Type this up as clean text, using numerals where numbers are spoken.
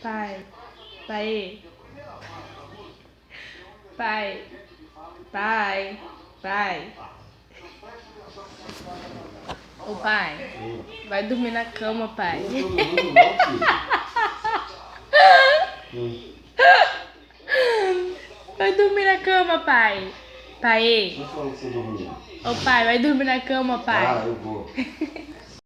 Pai. Pai. Pai. Pai. Pai. Ô pai, vai dormir na cama, pai. Não tô dormindo não, filho. Vai dormir na cama, pai. Pai. Quem falou que você dormiu? Ô pai, vai dormir na cama, pai. Ah, eu vou.